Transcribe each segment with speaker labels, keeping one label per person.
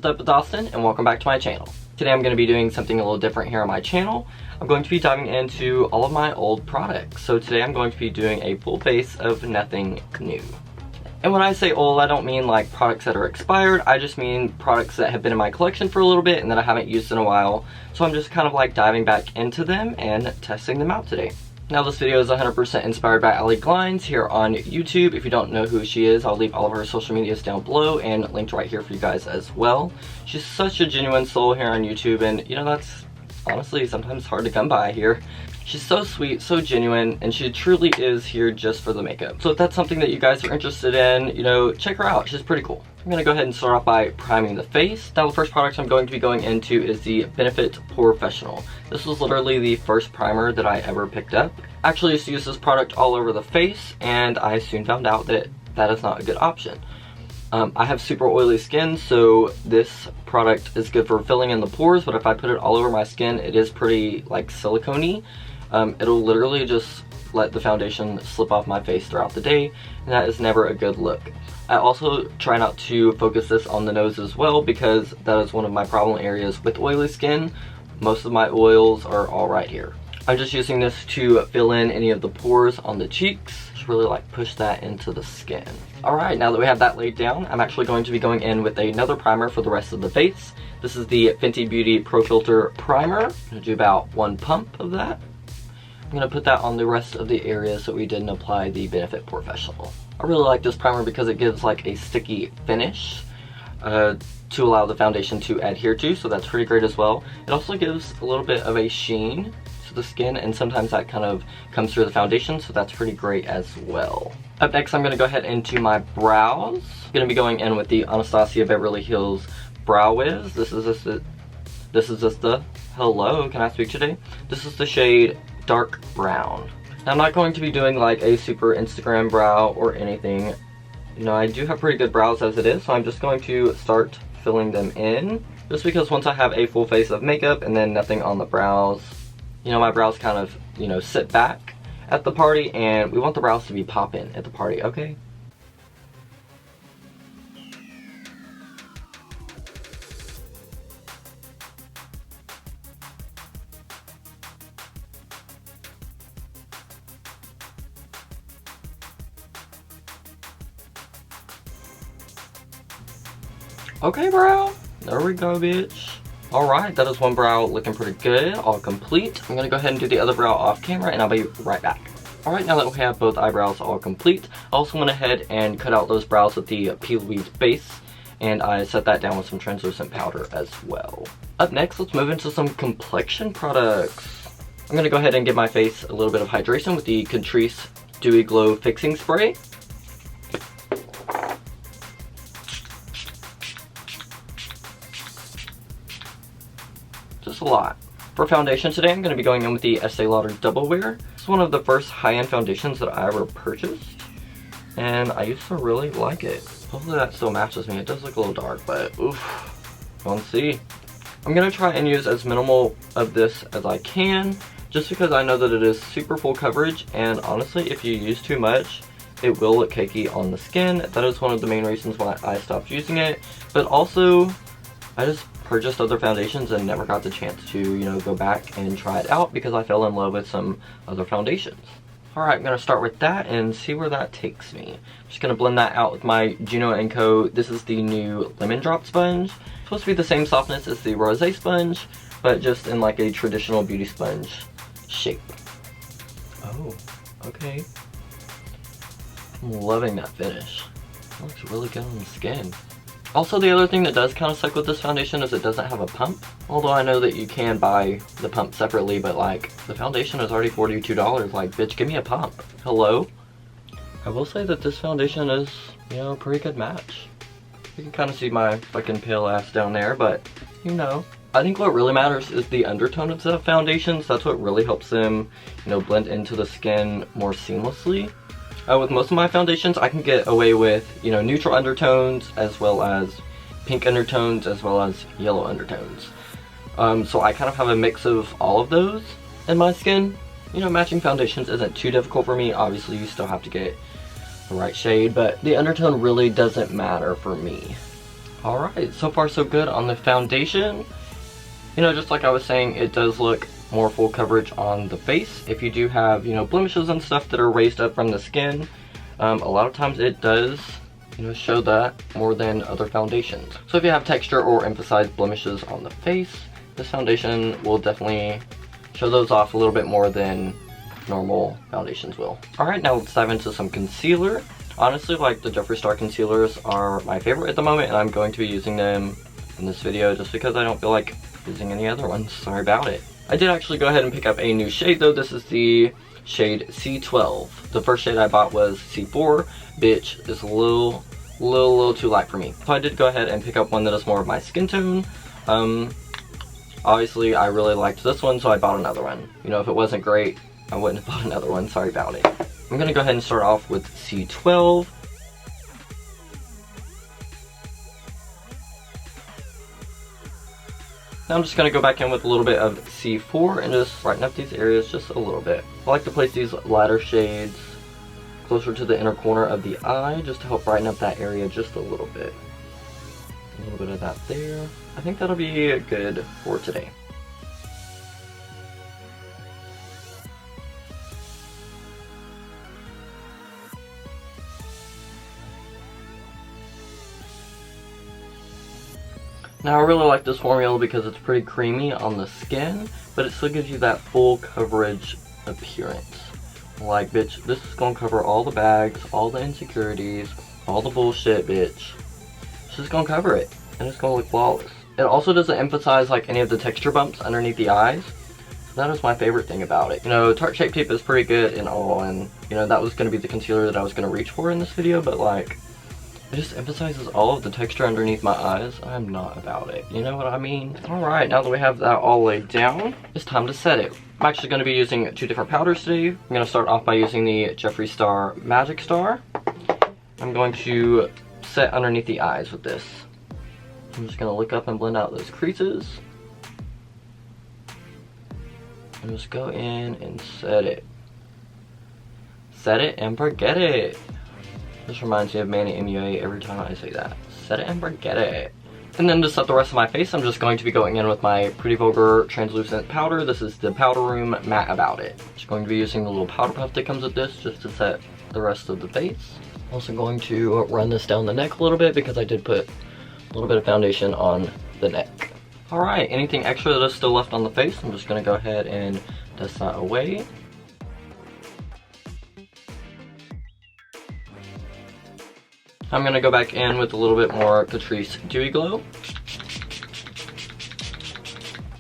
Speaker 1: What's up, it's Austin, and welcome back to my channel. Today I'm going to be doing something a little different here on my channel. I'm going to be diving into all of my old products. So today I'm going to be doing a full face of nothing new. And when I say old, I don't mean like products that are expired. I just mean products that have been in my collection for a little bit and that I haven't used in a while. So I'm just kind of like diving back into them and testing them out today. Now this video is 100% inspired by Allie Glines here on YouTube. If you don't know who she is, I'll leave all of her social medias down below and linked right here for you guys as well. She's such a genuine soul here on YouTube, and you know, that's honestly sometimes hard to come by here. She's so sweet, so genuine, and she truly is here just for the makeup. So if that's something that you guys are interested in, you know, check her out. She's pretty cool. I'm gonna go ahead and start off by priming the face. Now the first product I'm going to be going into is the Benefit Professional. This was literally the first primer that I ever picked up. I actually used to use this product all over the face, and I soon found out that that is not a good option. I have super oily skin, so this product is good for filling in the pores, but if I put it all over my skin, it is pretty like silicone-y. It'll literally just let the foundation slip off my face throughout the day, and that is never a good look. I also try not to focus this on the nose as well, because that is one of my problem areas with oily skin. Most of my oils are all right here. I'm just using this to fill in any of the pores on the cheeks, just really like push that into the skin. Alright, now that we have that laid down, I'm actually going to be going in with another primer for the rest of the face. This is the Fenty Beauty Pro Filter Primer. I'm going to do about 1 pump of that. I'm going to put that on the rest of the areas that we didn't apply the Benefit Professional. I really like this primer because it gives like a sticky finish to allow the foundation to adhere to, so that's pretty great as well. It also gives a little bit of a sheen to the skin, and sometimes that kind of comes through the foundation, so that's pretty great as well. Up next, I'm going to go ahead into my brows. I'm going to be going in with the Anastasia Beverly Hills Brow Wiz. This is just the hello, can I speak today? This is the shade Dark Brown. Now, I'm not going to be doing like a super Instagram brow or anything. You know, I do have pretty good brows as it is, so I'm just going to start filling them in. Just because once I have a full face of makeup and then nothing on the brows, you know, my brows kind of, you know, sit back at the party, and we want the brows to be poppin' at the party, okay? Okay, brow. There we go, bitch. Alright, that is one brow looking pretty good, all complete. I'm gonna go ahead and do the other brow off camera, and I'll be right back. Alright, now that we have both eyebrows all complete, I also went ahead and cut out those brows with the P. Louise base, and I set that down with some translucent powder as well. Up next, let's move into some complexion products. I'm gonna go ahead and give my face a little bit of hydration with the Catrice Dewy Glow Fixing Spray. Just a lot. For foundation today, I'm going to be going in with the Estee Lauder Double Wear. It's one of the first high-end foundations that I ever purchased, and I used to really like it. Hopefully that still matches me. It does look a little dark, but oof, we'll see. I'm going to try and use as minimal of this as I can, just because I know that it is super full coverage, and honestly, if you use too much, it will look cakey on the skin. That is one of the main reasons why I stopped using it, but also, I just purchased other foundations and never got the chance to, you know, go back and try it out because I fell in love with some other foundations. Alright, I'm going to start with that and see where that takes me. I'm just going to blend that out with my Juno & Co. This is the new Lemon Drop sponge. It's supposed to be the same softness as the Rosé sponge, but just in like a traditional beauty sponge shape. Oh, okay. I'm loving that finish. It looks really good on the skin. Also, the other thing that does kind of suck with this foundation is it doesn't have a pump. Although I know that you can buy the pump separately, but like, the foundation is already $42. Like, bitch, give me a pump. Hello? I will say that this foundation is, you know, a pretty good match. You can kind of see my fucking pale ass down there, but, you know. I think what really matters is the undertone of the foundations. That's what really helps them, you know, blend into the skin more seamlessly. With most of my foundations, I can get away with, you know, neutral undertones, as well as pink undertones, as well as yellow undertones. So I kind of have a mix of all of those in my skin. You know, matching foundations isn't too difficult for me. Obviously, you still have to get the right shade, but the undertone really doesn't matter for me. Alright, so far so good on the foundation. You know, just like I was saying, it does look more full coverage on the face. If you do have, you know, blemishes and stuff that are raised up from the skin, a lot of times it does, you know, show that more than other foundations. So if you have texture or emphasized blemishes on the face, this foundation will definitely show those off a little bit more than normal foundations will. Alright, now let's dive into some concealer. Honestly, like, the Jeffree Star concealers are my favorite at the moment, and I'm going to be using them in this video just because I don't feel like using any other ones. Sorry about it. I did actually go ahead and pick up a new shade though. This is the shade C12. The first shade I bought was C4, which is a little too light for me. So I did go ahead and pick up one that is more of my skin tone. Obviously I really liked this one, so I bought another one. You know, if it wasn't great, I wouldn't have bought another one. Sorry about it. I'm gonna go ahead and start off with C12. Now I'm just going to go back in with a little bit of C4 and just brighten up these areas just a little bit. I like to place these lighter shades closer to the inner corner of the eye just to help brighten up that area just a little bit. A little bit of that there. I think that'll be good for today. Now I really like this formula because it's pretty creamy on the skin, but it still gives you that full coverage appearance. Like, bitch, this is gonna cover all the bags, all the insecurities, all the bullshit, bitch. It's just gonna cover it, and it's gonna look flawless. It also doesn't emphasize like any of the texture bumps underneath the eyes. That is my favorite thing about it. You know, Tarte Shape Tape is pretty good and all, and you know, that was gonna be the concealer that I was gonna reach for in this video, but like, it just emphasizes all of the texture underneath my eyes. I'm not about it. You know what I mean? Alright, now that we have that all laid down, it's time to set it. I'm actually going to be using two different powders today. I'm going to start off by using the Jeffree Star Magic Star. I'm going to set underneath the eyes with this. I'm just going to look up and blend out those creases. And just go in and set it. Set it and forget it. This reminds me of Manny MUA every time I say that. Set it and forget it. And then to set the rest of my face, I'm just going to be going in with my Pretty Vulgar translucent powder. This is the Powder Room Matte About It. Just going to be using the little powder puff that comes with this just to set the rest of the face. Also going to run this down the neck a little bit because I did put a little bit of foundation on the neck. Alright, anything extra that is still left on the face, I'm just going to go ahead and dust that away. I'm going to go back in with a little bit more Catrice Dewy Glow,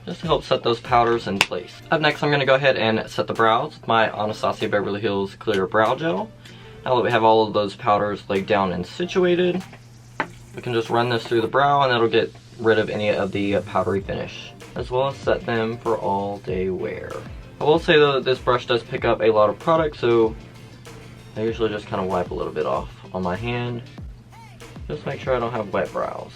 Speaker 1: just to help set those powders in place. Up next, I'm going to go ahead and set the brows with my Anastasia Beverly Hills Clear Brow Gel. Now that we have all of those powders laid down and situated, we can just run this through the brow and that'll get rid of any of the powdery finish, as well as set them for all day wear. I will say though that this brush does pick up a lot of product, so I usually just kind of wipe a little bit off on my hand. Just make sure I don't have wet brows.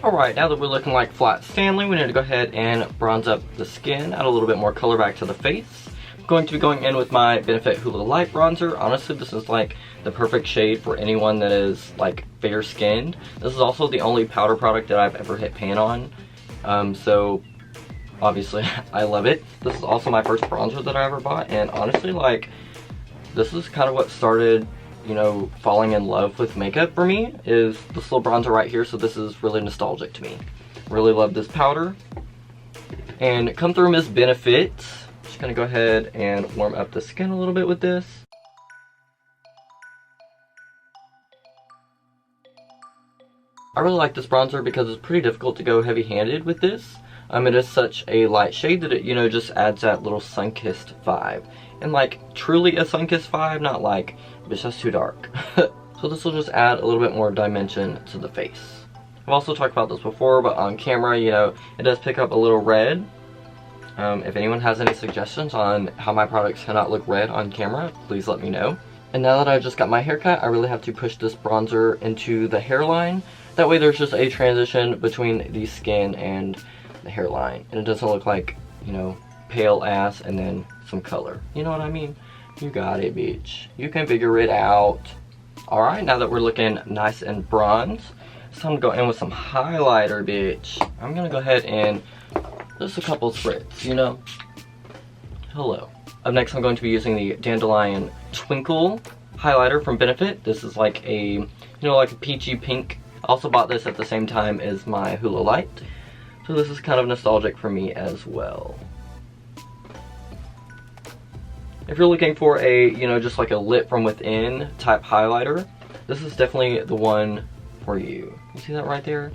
Speaker 1: Alright, now that we're looking like Flat Stanley, we need to go ahead and bronze up the skin, add a little bit more color back to the face. I'm going to be going in with my Benefit Hoola Light Bronzer. Honestly, this is like the perfect shade for anyone that is like fair skinned. This is also the only powder product that I've ever hit pan on. So obviously I love it. This is also my first bronzer that I ever bought, and honestly, like, this is kind of what started, you know, falling in love with makeup for me, is this little bronzer right here. So this is really nostalgic to me. Really love this powder. And come through Miss Benefit. Just gonna go ahead and warm up the skin a little bit with this. I really like this bronzer because it's pretty difficult to go heavy-handed with this. It is such a light shade that it, you know, just adds that little sun-kissed vibe. And like, truly a sun-kissed vibe, not like, bitch, that's too dark. So this will just add a little bit more dimension to the face. I've also talked about this before, but on camera, you know, it does pick up a little red. If anyone has any suggestions on how my products cannot look red on camera, please let me know. And now that I just got my haircut, I really have to push this bronzer into the hairline. That way there's just a transition between the skin and the hairline, and it doesn't look like, you know, pale ass and then some color. You know what I mean? You got it, bitch. You can figure it out. Alright, now that we're looking nice and bronze, It's time to go in with some highlighter, bitch. I'm gonna go ahead and just a couple spritz, you know. Hello. Up next, I'm going to be using the Dandelion Twinkle highlighter from Benefit. This is like a, you know, like a peachy pink. I also bought this at the same time as my Hula Light. So this is kind of nostalgic for me as well. If you're looking for a, you know, just like a lit from within type highlighter, this is definitely the one for you. You see that right there?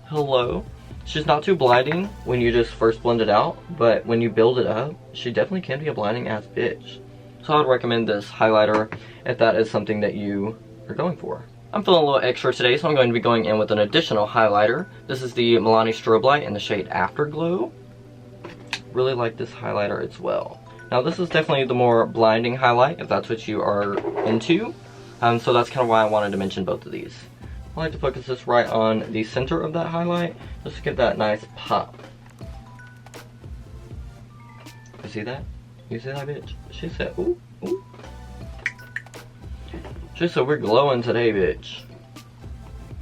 Speaker 1: Hello. She's not too blinding when you just first blend it out, but when you build it up, she definitely can be a blinding ass bitch. So I would recommend this highlighter if that is something that you are going for. I'm feeling a little extra today, so I'm going to be going in with an additional highlighter. This is the Milani Strobe Light in the shade Afterglow. Really like this highlighter as well. Now this is definitely the more blinding highlight if that's what you are into. So that's kind of why I wanted to mention both of these. I like to focus this right on the center of that highlight, just to give that nice pop. You see that? You see that, bitch? She said, ooh, ooh. She said, we're glowing today, bitch.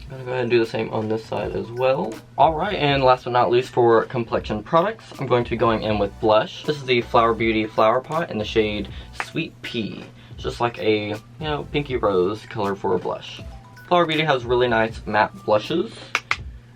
Speaker 1: I'm gonna go ahead and do the same on this side as well. Alright, and last but not least for complexion products, I'm going to be going in with blush. This is the Flower Beauty Flower Pot in the shade Sweet Pea. It's just like a, you know, pinky rose color for a blush. Flower Beauty has really nice matte blushes,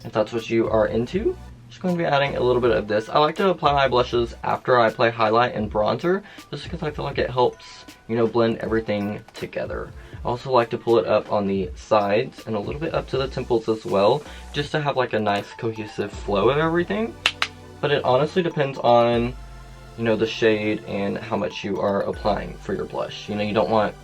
Speaker 1: if that's what you are into. Just going to be adding a little bit of this. I like to apply my blushes after I apply highlight and bronzer, just because I feel like it helps, you know, blend everything together. I also like to pull it up on the sides and a little bit up to the temples as well, just to have like a nice cohesive flow of everything. But it honestly depends on, you know, the shade and how much you are applying for your blush. You know, you don't want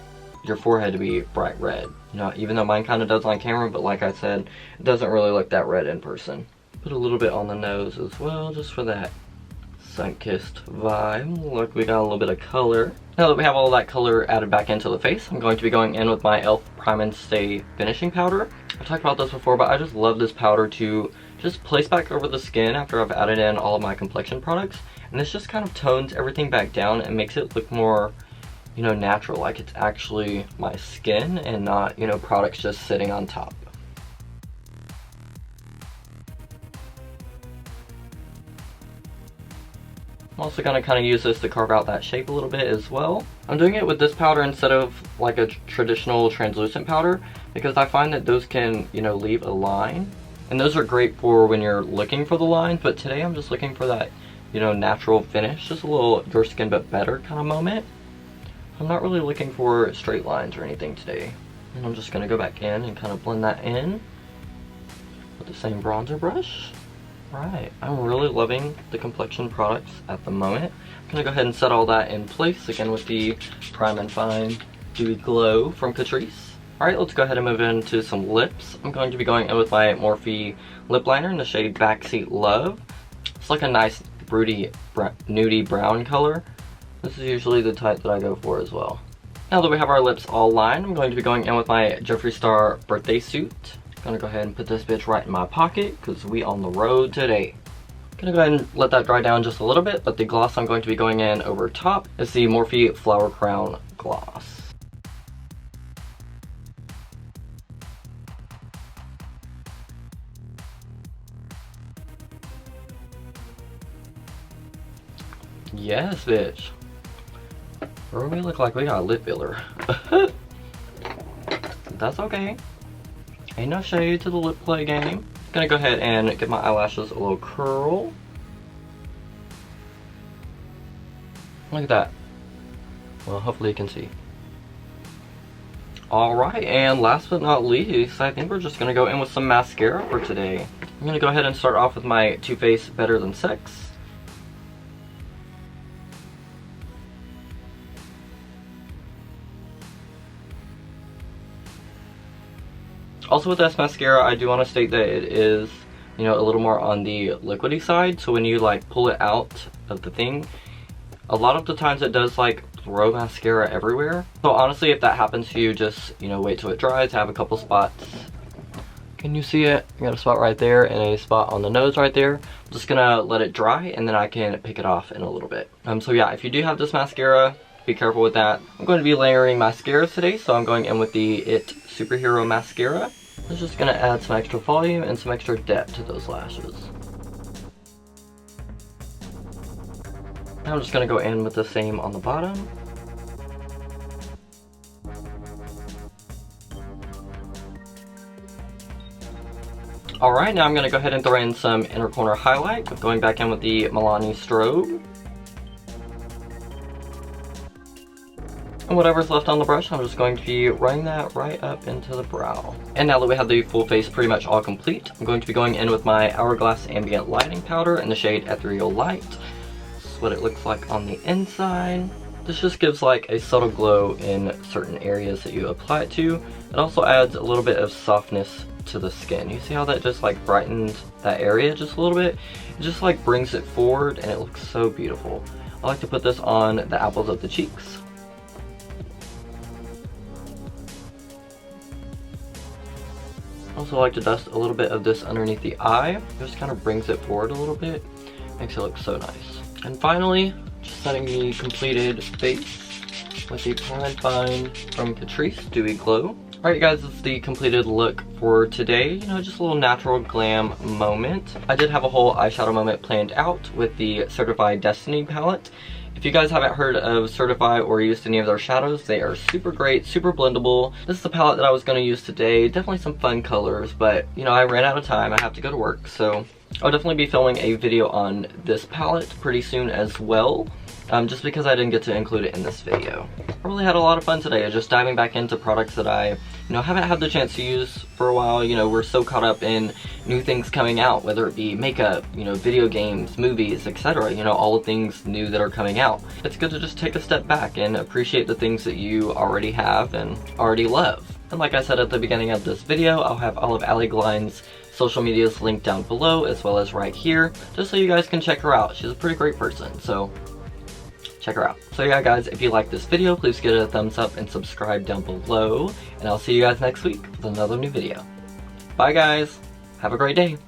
Speaker 1: your forehead to be bright red. You know, even though mine kind of does on camera, but like I said, it doesn't really look that red in person. Put a little bit on the nose as well, just for that sun-kissed vibe. Look, we got a little bit of color. Now that we have all that color added back into the face, I'm going to be going in with my e.l.f. Prime and Stay Finishing Powder. I've talked about this before, but I just love this powder to just place back over the skin after I've added in all of my complexion products. And this just kind of tones everything back down and makes it look more, you know, natural, like it's actually my skin and not, you know, products just sitting on top. I'm also gonna kind of use this to carve out that shape a little bit as well. I'm doing it with this powder instead of like a traditional translucent powder because I find that those can, you know, leave a line. And those are great for when you're looking for the line, but today I'm just looking for that, you know, natural finish, just a little your skin but better kind of moment. I'm not really looking for straight lines or anything today. And I'm just gonna go back in and kind of blend that in with the same bronzer brush. Right, I'm really loving the complexion products at the moment. I'm gonna go ahead and set all that in place again with the Prime and Fine Dewy Glow from Catrice. Alright, let's go ahead and move into some lips. I'm going to be going in with my Morphe lip liner in the shade Backseat Love. It's like a nice broody, nudie brown color. This is usually the type that I go for as well. Now that we have our lips all lined, I'm going to be going in with my Jeffree Star birthday suit. Gonna go ahead and put this bitch right in my pocket because we on the road today. Gonna go ahead and let that dry down just a little bit, but the gloss I'm going to be going in over top is the Morphe Flower Crown Gloss. Yes, bitch. Or we look like we got a lip filler. That's okay. Ain't no shade to the lip play game. Gonna go ahead and give my eyelashes a little curl. Look at that. Well, hopefully you can see. Alright, and last but not least, I think we're just gonna go in with some mascara for today. I'm gonna go ahead and start off with my Too Faced Better Than Sex. Also with this mascara, I do want to state that it is, you know, a little more on the liquidy side. So when you like pull it out of the thing, a lot of the times it does like throw mascara everywhere. So honestly, if that happens to you, just, you know, wait till it dries, have a couple spots. Can you see it? I got a spot right there and a spot on the nose right there. I'm just gonna let it dry and then I can pick it off in a little bit. So yeah, if you do have this mascara, be careful with that. I'm going to be layering mascaras today, so I'm going in with the It Superhero Mascara. I'm just gonna add some extra volume and some extra depth to those lashes. Now I'm just gonna go in with the same on the bottom. Alright, now I'm going to go ahead and throw in some inner corner highlight, going back in with the Milani strobe. And whatever's left on the brush, I'm just going to be running that right up into the brow. And now that we have the full face pretty much all complete, I'm going to be going in with my Hourglass Ambient Lighting Powder in the shade Ethereal Light. This is what it looks like on the inside. This just gives like a subtle glow in certain areas that you apply it to. It also adds a little bit of softness to the skin. You see how that just like brightened that area just a little bit? It just like brings it forward and it looks so beautiful. I like to put this on the apples of the cheeks. Also like to dust a little bit of this underneath the eye. It just kind of brings it forward a little bit. Makes it look so nice. And finally, just setting the completed face with the Prime Fine from Catrice Dewy Glow. Alright guys, this is the completed look for today. You know, just a little natural glam moment. I did have a whole eyeshadow moment planned out with the Certified Destiny palette. If you guys haven't heard of Certified or used any of their shadows, they are super great, super blendable. This is the palette that I was going to use today. Definitely some fun colors, but you know, I ran out of time. I have to go to work, so I'll definitely be filming a video on this palette pretty soon as well. Just because I didn't get to include it in this video. I really had a lot of fun today, just diving back into products that I, haven't had the chance to use for a while. You know, we're so caught up in new things coming out, whether it be makeup, video games, movies, etc. All the things new that are coming out. It's good to just take a step back and appreciate the things that you already have and already love. And like I said at the beginning of this video, I'll have all of Allie Glines' social medias linked down below, as well as right here, just so you guys can check her out. She's a pretty great person, so check her out. So yeah guys, if you like this video, please give it a thumbs up and subscribe down below. And I'll see you guys next week with another new video. Bye guys, have a great day.